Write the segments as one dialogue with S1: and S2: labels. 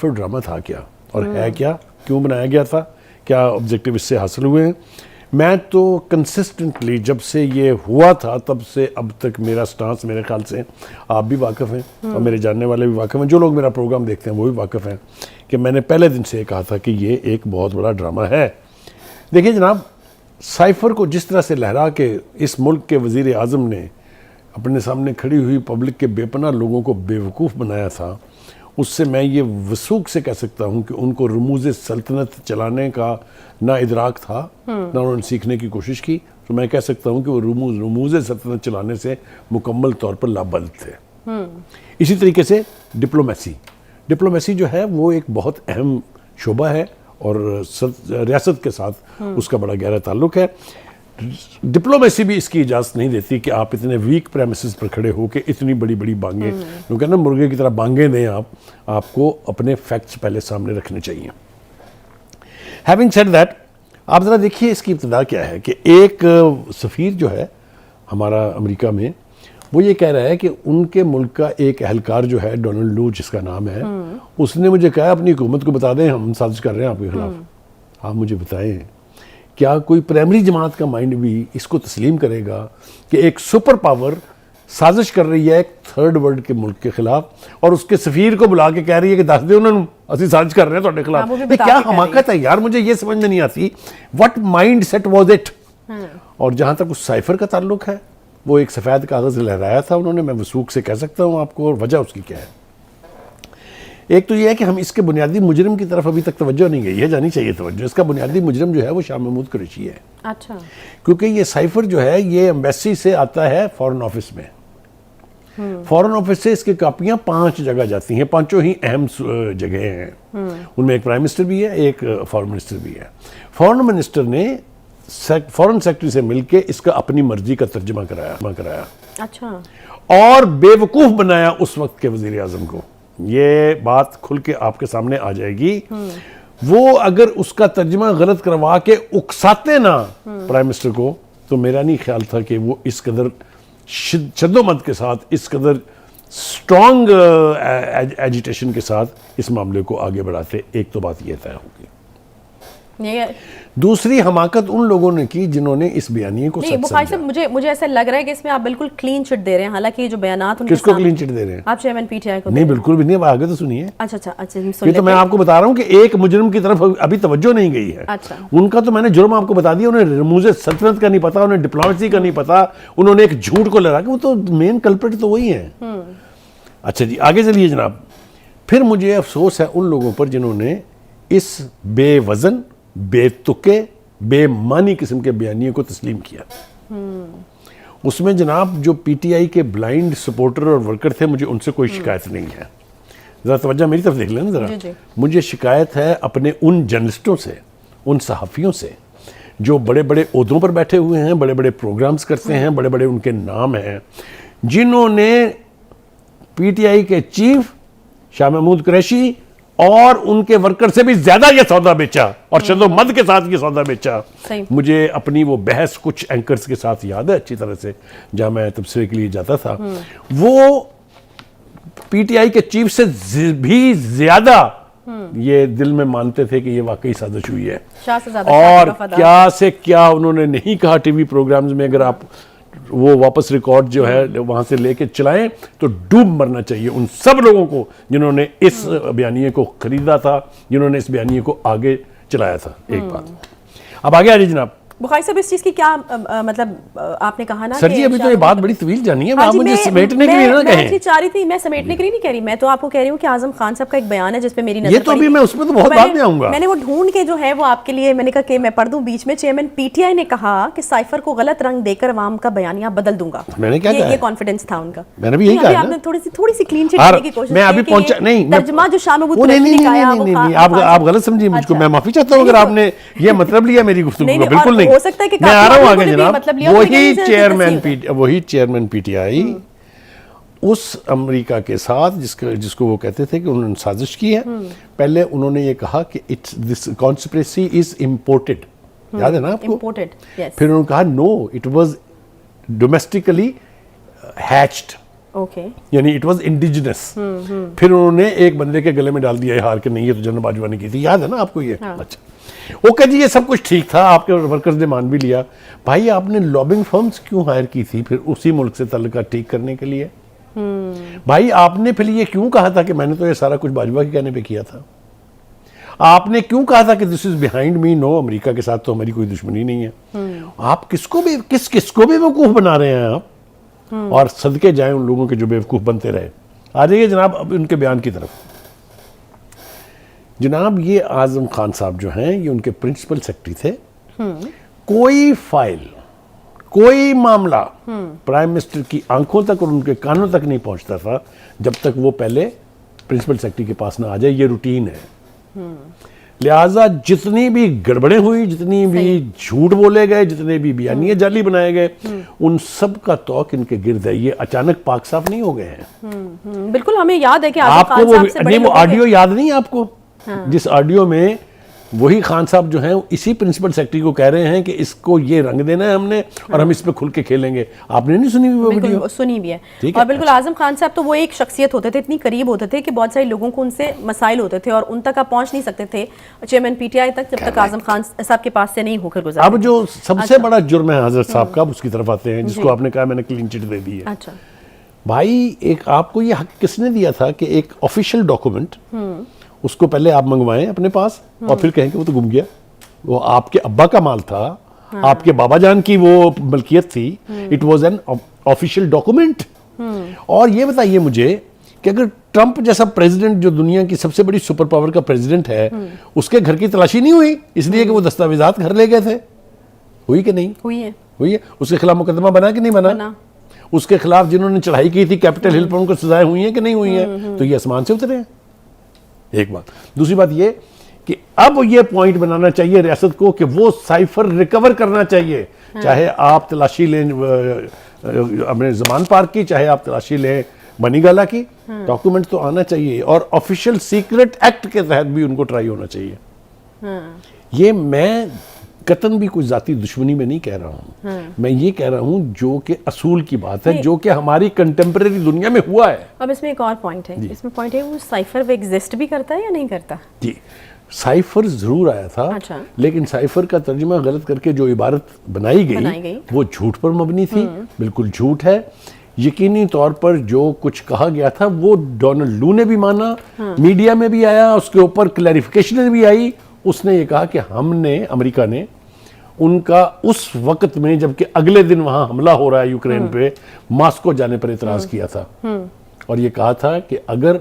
S1: फिर ड्रामा था क्या और है क्या, क्यों बनाया गया था, क्या ऑब्जेक्टिव इससे हासिल हुए हैं। मैं तो कंसिस्टेंटली जब से ये हुआ था तब से अब तक मेरा स्टांस, मेरे ख्याल से आप भी वाकिफ़ हैं और मेरे जानने वाले भी वाकिफ़ हैं, जो लोग मेरा प्रोग्राम देखते हैं वो भी वाकिफ़ हैं कि मैंने पहले दिन से कहा था कि ये एक बहुत बड़ा ड्रामा है। देखिए जनाब, साइफ़र को जिस तरह से लहरा के इस मुल्क के वज़ीर आज़म ने अपने सामने खड़ी हुई पब्लिक के बेपनाह लोगों को बेवकूफ़ बनाया था, उससे मैं ये वसूख से कह सकता हूँ कि उनको रमूज़ सल्तनत चलाने का ना इदराक था, ना उन्होंने सीखने की कोशिश की। तो मैं कह सकता हूँ कि वो रमूज़ सल्तनत चलाने से मुकम्मल तौर पर लाबद थे। इसी तरीके से डिप्लोमेसी जो है वो एक बहुत अहम शोबा है और रियासत के साथ उसका बड़ा गहरा ताल्लुक है। डिप्लोमेसी भी इसकी इजाज़त नहीं देती कि आप इतने वीक प्रेमिसेस पर खड़े हो के इतनी बड़ी बड़ी बांगे, क्योंकि ना मुर्गे की तरह बांगे दें आपको अपने फैक्ट्स पहले सामने रखने चाहिए। हैविंग सेड दैट, आप ज़रा देखिए इसकी इब्तिदा क्या है कि एक सफ़ीर जो है हमारा अमेरिका में, वो ये कह रहा है कि उनके मुल्क का एक एहलकार जो है, डोनाल्ड लू जिसका नाम है, उसने मुझे कहा अपनी हुकूमत को बता दें हम साजिश कर रहे हैं आपके खिलाफ। आप मुझे बताएं क्या कोई प्राइमरी जमात का माइंड भी इसको तस्लीम करेगा कि एक सुपर पावर साजिश कर रही है एक थर्ड वर्ल्ड के मुल्क के खिलाफ और उसके सफीर को बुला के कह रही है कि दस दे उन्होंने असि साजिश कर रहे हैं ਤੁਹਾਡੇ खिलाफ। ये क्या हमाकत है यार, मुझे ये समझ में नहीं आती। What mind set was it. और जहां तक उस साइफर का ताल्लुक है, वो एक सफ़ेद कागज़ लहराया था उन्होंने, मैं वसूख से कह सकता हूँ आपको, और वजह उसकी क्या है। एक तो ये है कि हम इसके बुनियादी मुजरिम की तरफ अभी तक तवज्जो नहीं गई है, जानी चाहिए तवज्जो। इसका बुनियादी मुजरिम जो है वो शाह महमूद कुरैशी है।
S2: अच्छा।
S1: क्योंकि ये साइफर जो है ये एम्बेसी से आता है फॉरेन ऑफिस में। फॉरेन ऑफिस से इसकी कापियां 5 जगह जाती हैं, 5 ही अहम जगह हैं। उनमें एक प्राइम मिनिस्टर भी है, एक फॉरेन मिनिस्टर भी है। फॉरेन मिनिस्टर ने फॉरेन सेक्रेटरी से मिलके इसका अपनी मर्जी का तर्जमा कराया।
S2: अच्छा।
S1: और बेवकूफ बनाया उस वक्त के वजीर आजम को। ये बात खुल के आपके सामने आ जाएगी। वो अगर उसका तर्जमा गलत करवा के उकसाते ना प्राइम मिनिस्टर को, तो मेरा नहीं ख्याल था कि वो इस कदर शद्दोमद के साथ, इस कदर स्ट्रॉन्ग एजिटेशन के साथ इस मामले को आगे बढ़ाते। एक तो बात यह तय होगी। दूसरी हमाकत उन लोगों ने की जिन्होंने इस बयानिए को
S2: नहीं, बुखारी साहब, मुझे ऐसा लग रहा है कि इसमें आप बिल्कुल क्लीन चिट दे रहे हैं। हालांकि जो बयानात उनके
S1: किसको क्लीन चिट दे रहे हैं?
S2: आप चेयरमैन पीटीआई को।
S1: नहीं, बिल्कुल भी नहीं। अब आगे तो सुनिए।
S2: अच्छा,
S1: ये तो मैं आपको बता रहा हूँ कि एक मुजरिम की तरफ अभी तवज्जो नहीं गई है।
S2: अच्छा।
S1: उनका तो मैंने जुर्म आपको बता दिया। उन्हें रमूज़े सल्तनत का नहीं पता, उन्हें डिप्लोमेसी का नहीं पता, उन्होंने एक झूठ को लगा के, वो तो मेन कल्प्रिट तो वही है। अच्छा जी, आगे चलिए जनाब। फिर मुझे अफसोस है उन लोगों पर जिन्होंने इस बेवजन, बेतुके, बेमानी किस्म के बयानियों को तस्लीम किया। उसमें जनाब जो पीटीआई के ब्लाइंड सपोर्टर और वर्कर थे, मुझे उनसे कोई शिकायत नहीं है। ज़रा तवज्जो मेरी तरफ देख लेना ज़रा। मुझे शिकायत है अपने उन जर्नलिस्टों से, उन सहाफ़ियों से जो बड़े बड़े ओहदों पर बैठे हुए हैं, बड़े बड़े प्रोग्राम्स करते हैं, बड़े बड़े उनके नाम हैं, जिन्होंने पीटीआई के चीफ शाह महमूद कुरैशी और उनके वर्कर से भी ज्यादा ये सौदा बेचा और शद्दोमद के साथ ये सौदा बेचा। मुझे अपनी वो बहस कुछ एंकर्स के साथ याद है अच्छी तरह से, जहां मैं तबसरे के लिए जाता था। वो पीटीआई के चीफ से भी ज्यादा ये दिल में मानते थे कि ये वाकई साजिश हुई है। और क्या से क्या उन्होंने नहीं कहा टीवी प्रोग्राम्स में। अगर आप वो वापस रिकॉर्ड जो है वहां से लेके चलाएं तो डूब मरना चाहिए उन सब लोगों को जिन्होंने इस बयानिए को खरीदा था, जिन्होंने इस बयानिए को आगे चलाया था। एक बात अब आगे आ रही जनाब।
S2: बुखारी साहब, इस चीज की क्या मतलब आपने कहा ना
S1: सर जी, अभी तो ये बात बड़ी तवील जानी है। आप मुझे समेटने के लिए ना कहें।
S2: मैं चाह रही थी, मैं समेटने के लिए नहीं कह रही, मैं तो आपको कह रही हूँ कि आजम खान साहब का एक बयान है जिसपे मेरी नजर
S1: ये तो अभी मैं उसमें तो बहुत बाद में आऊंगा।
S2: मैंने वो ढूंढ के जो है वो आपके लिए मैंने कहा कि मैं पढ़ दूं बीच में। चेयरमैन पीटीआई ने कहा कि साइफर को गलत रंग देकर अवाम का बयानिया बदल दूंगा।
S1: मैंने क्या कहा?
S2: ये कॉन्फिडेंस था उनका।
S1: मैंने भी यही कहा।
S2: आपने थोड़ी सी क्लीन चिट देने की कोशिश की।
S1: मैं अभी पहुंचा नहीं।
S2: तर्जुमा जो शाह महमूद कुरैशी ने कहा,
S1: नहीं, आप गलत समझिए मुझको। मैं माफी चाहता हूँ अगर आपने ये मतलब लिया मेरी गुफ्तगू का। बिल्कुल नहीं,
S2: हो सकता है कि
S1: मैं आ रहा हूँ आगे जनाब। वही चेयरमैन पीटीआई उस अमेरिका के साथ जिसको वो कहते थे कि उन्होंने साजिश की है। पहले उन्होंने ये कहा कि it's this conspiracy is imported, याद है ना आपको?
S2: Imported, yes.
S1: फिर उन्होंने कहा no, it was domestically hatched,
S2: okay.
S1: यानी इट वाज इंडिजिनस। फिर उन्होंने एक बंदे के गले में डाल दिया हार के, नहीं ये तो जनरल बाजवा ने की थी, याद है ना आपको ये?
S2: हाँ।
S1: अच्छा ओके जी, ये सब कुछ ठीक था, आपके वर्कर्स ने मान भी लिया। भाई आपने लॉबिंग फर्म्स क्यों हायर की थी फिर उसी मुल्क से तल्लुकात ठीक करने के लिए? भाई आपने फिर ये क्यों कहा था कि मैंने तो ये सारा कुछ बाजवा के कहने पे किया था? आपने क्यों कहा था कि this is behind me? No, America के साथ तो हमारी कोई दुश्मनी नहीं है। आप किसको भी बेवकूफ बना रहे हैं आप? और सदके जाएं उन लोगों के जो बेवकूफ बनते रहे। आ जाइए जनाब अब उनके बयान की तरफ। जनाब ये आजम खान साहब जो हैं ये उनके प्रिंसिपल सेक्रेटरी थे। कोई फाइल, कोई मामला प्राइम मिनिस्टर की आंखों तक और उनके कानों तक नहीं पहुंचता था जब तक वो पहले प्रिंसिपल सेक्रेटरी के पास ना आ जाए। ये रूटीन है। लिहाजा जितनी भी गड़बड़ें हुई, जितनी भी झूठ बोले गए, जितने भी बयानिए जाली बनाए गए, उन सब का तौक इनके गिर्द है। ये अचानक पाक साफ नहीं हो गए हैं।
S2: बिल्कुल हमें याद है कि आजम
S1: आपको
S2: खान
S1: वो
S2: साहब से बड़े
S1: वो
S2: लोगों के-
S1: ऑडियो याद नहीं है आपको? जिस ऑडियो में वही खान साहब जो हैं इसी प्रिंसिपल सेक्रेटरी को कह रहे हैं कि इसको ये रंग देना है हमने और हम इस पे खुल के खेलेंगे। आपने नहीं सुनी वो वीडियो?
S2: बिल्कुल सुनी भी है।
S1: ठीक है,
S2: और बिल्कुल आजम खान साहब तो वो एक शख्सियत होते थे, इतनी करीब होते थे कि बहुत सारे लोगों को उनसे मसाइल होते थे और उन तक आप पहुंच नहीं सकते थे चेयरमैन पीटीआई तक जब तक आजम खान साहब के पास से नहीं होकर गुजरा।
S1: अब जो सबसे बड़ा जुर्म है हजरत साहब का, उसकी तरफ आते हैं जिसको आपने कहा मैंने क्लीन चिट दे दी है।
S2: अच्छा
S1: भाई एक आपको ये हक किसने दिया था कि एक ऑफिशियल डॉक्यूमेंट उसको पहले आप मंगवाएं अपने पास और फिर कहें कि वो तो गुम गया, वो आपके अब्बा का माल था, आपके बाबा जान की वो मलकियत थी, it was an official document. और ये बताइए मुझे कि अगर ट्रंप जैसा प्रेसिडेंट जो दुनिया की सबसे बड़ी सुपर पावर का प्रेसिडेंट है उसके घर की तलाशी नहीं हुई इसलिए कि वो दस्तावेजात घर ले गए थे? हुई कि नहीं
S2: हुई है?
S1: हुई है। उसके खिलाफ मुकदमा बना कि नहीं बना? उसके खिलाफ जिन्होंने चढ़ाई की थी कैपिटल हिल पर उनको सजाएं हुई हैं कि नहीं हुई हैं? तो ये आसमान से उतरे हैं। एक बात। दूसरी बात ये कि अब ये पॉइंट बनाना चाहिए रियासत को कि वो साइफर रिकवर करना चाहिए। चाहे आप तलाशी लें अपने जमान पार्क की, चाहे आप तलाशी लें बनीगाला की, डॉक्यूमेंट तो आना चाहिए और ऑफिशियल सीक्रेट एक्ट के तहत भी उनको ट्राई होना चाहिए। ये मैं कतन भी कोई जाती दुश्मनी में नहीं कह रहा हूं। मैं ये कह रहा हूं जो कि असूल की बात है, जो कि हमारी कंटेम्परेरी दुनिया में हुआ है।
S2: अब इसमें एक और पॉइंट है, इसमें पॉइंट है वो साइफर वो एग्जिस्ट भी करता है या नहीं करता?
S1: जी, साइफर जरूर आया था।
S2: अच्छा।
S1: लेकिन साइफर का तर्जुमा गलत करके जो इबारत बनाई गई वो झूठ पर मबनी थी, बिल्कुल झूठ है। यकीनी तौर पर जो कुछ कहा गया था वो डोनाल्ड लू ने भी माना, मीडिया में भी आया, उसके ऊपर क्लैरिफिकेशन भी आई। उसने ये कहा कि हमने, अमेरिका ने उनका उस वक्त में जबकि अगले दिन वहां हमला हो रहा है यूक्रेन पे, मॉस्को जाने पर इतराज किया था और ये कहा था कि अगर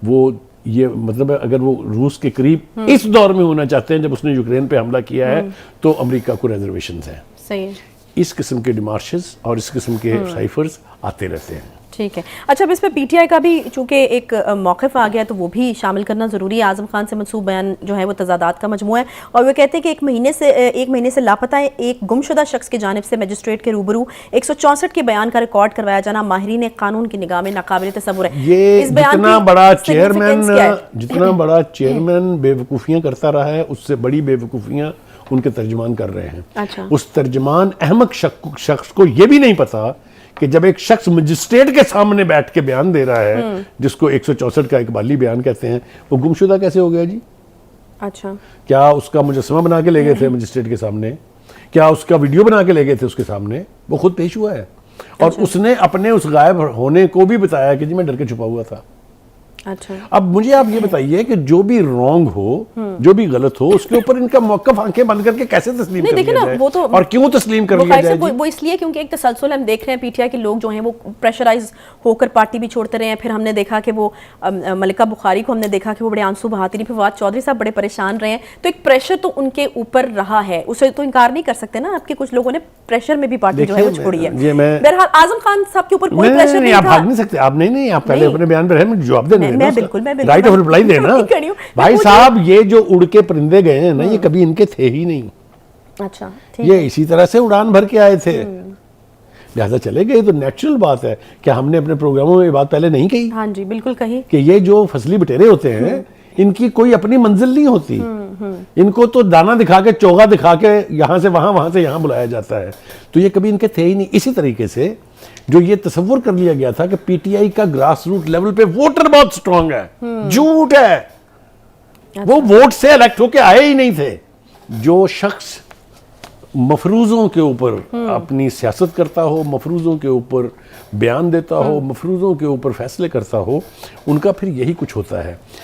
S1: वो ये मतलब अगर वो रूस के करीब इस दौर में होना चाहते हैं जब उसने यूक्रेन पे हमला किया है तो अमेरिका को रिजर्वेशंस हैं।
S2: सही है।
S1: इस किस्म के डिमार्शेस और इस किस्म के साइफर्स आते रहते हैं।
S2: ठीक है। अच्छा अब इसमें पीटीआई का भी चूंकि एक मौक़िफ़ आ गया तो वो भी शामिल करना ज़रूरी है। आज़म खान से मंसूब बयान जो है वो तज़ादात का मजमू है और वो कहते हैं कि एक महीने से लापता है एक गुमशुदा शख्स की जानिब से मजिस्ट्रेट के रूबरू 164 के बयान का रिकॉर्ड करवाया जाना माहिरीन कानून की निगाह में नाकाबिल तसव्वुर है।
S1: ये
S2: इस बयान
S1: जितना
S2: की
S1: बड़ा
S2: significance क्या है?
S1: जितना बड़ा चेयरमैन बेवकूफ़ियाँ करता रहा है उससे बड़ी बेवकूफ़ियाँ उनके तर्जुमान कर रहे हैं।
S2: अच्छा।
S1: उस तर्जुमान अहमक शख्स को यह भी नहीं पता कि जब एक शख्स मजिस्ट्रेट के सामने बैठ के बयान दे रहा है जिसको 164 का इकबाली बयान कहते हैं, वो गुमशुदा कैसे हो गया जी?
S2: अच्छा।
S1: क्या उसका मुजस्समा बना के ले गए थे मजिस्ट्रेट के सामने? क्या उसका वीडियो बना के ले गए थे उसके सामने? वो खुद पेश हुआ है और उसने अपने उस गायब होने को भी बताया कि जी मैं डर के छुपा हुआ था।
S2: अच्छा।
S1: अब मुझे आप ये बताइए कि जो भी रॉन्ग हो, जो भी गलत हो, उसके ऊपर इनका मौक़िफ़ आंखें बंद करके कैसे तस्लीम कर लिया जाए?
S2: वो तो
S1: और क्यों तस्लीम कर लिया जाए?
S2: वो इसलिए क्योंकि एक तसलसल हम देख रहे हैं पीटीआई के लोग जो हैं वो प्रेशराइज होकर पार्टी भी छोड़ते रहे हैं। फिर हमने देखा कि वो मलिका बुखारी को हमने देखा कि वो बड़े आंसू बहाती रही, फिर फवाद चौधरी साहब बड़े परेशान रहे हैं। तो एक प्रेशर तो उनके ऊपर रहा है, उसे तो इनकार नहीं कर सकते ना। आपके कुछ लोगों ने प्रेशर में भी पार्टी जो है वो छोड़ी है। बहरहाल आजम खान साहब के ऊपर कोई प्रेशर नहीं था।
S1: आप भाग नहीं सकते। आप नहीं आप पहले अपने बयान पर मुझे जवाब देना है।
S2: मैं बिल्कुल
S1: राइट ऑफ रिप्लाई देना। भाई साहब ये जो उड़ के परिंदे गए हैं ना, ये कभी इनके थे ही नहीं।
S2: अच्छा।
S1: ये इसी तरह से उड़ान भर के आए थे, लिहाजा चले गए। तो नेचुरल बात है। क्या हमने अपने प्रोग्रामों में ये बात पहले नहीं कही?
S2: हाँ जी बिल्कुल कही
S1: कि ये जो फसली बटेरे होते हैं इनकी कोई अपनी मंजिल नहीं होती। इनको तो दाना दिखा के, चोगा दिखा के यहां से वहां, वहां से यहां बुलाया जाता है। तो ये कभी इनके थे ही नहीं। इसी तरीके से जो ये तसव्वुर कर लिया गया था कि पीटीआई का ग्रास रूट लेवल पे वोटर बहुत स्ट्रांग है, झूठ है। वो वोट से इलेक्ट होके आए ही नहीं थे। जो शख्स मफरूज़ों के ऊपर अपनी सियासत करता हो, मफरूज़ों के ऊपर बयान देता हो, मफरूज़ों के ऊपर फैसले करता हो, उनका फिर यही कुछ होता है।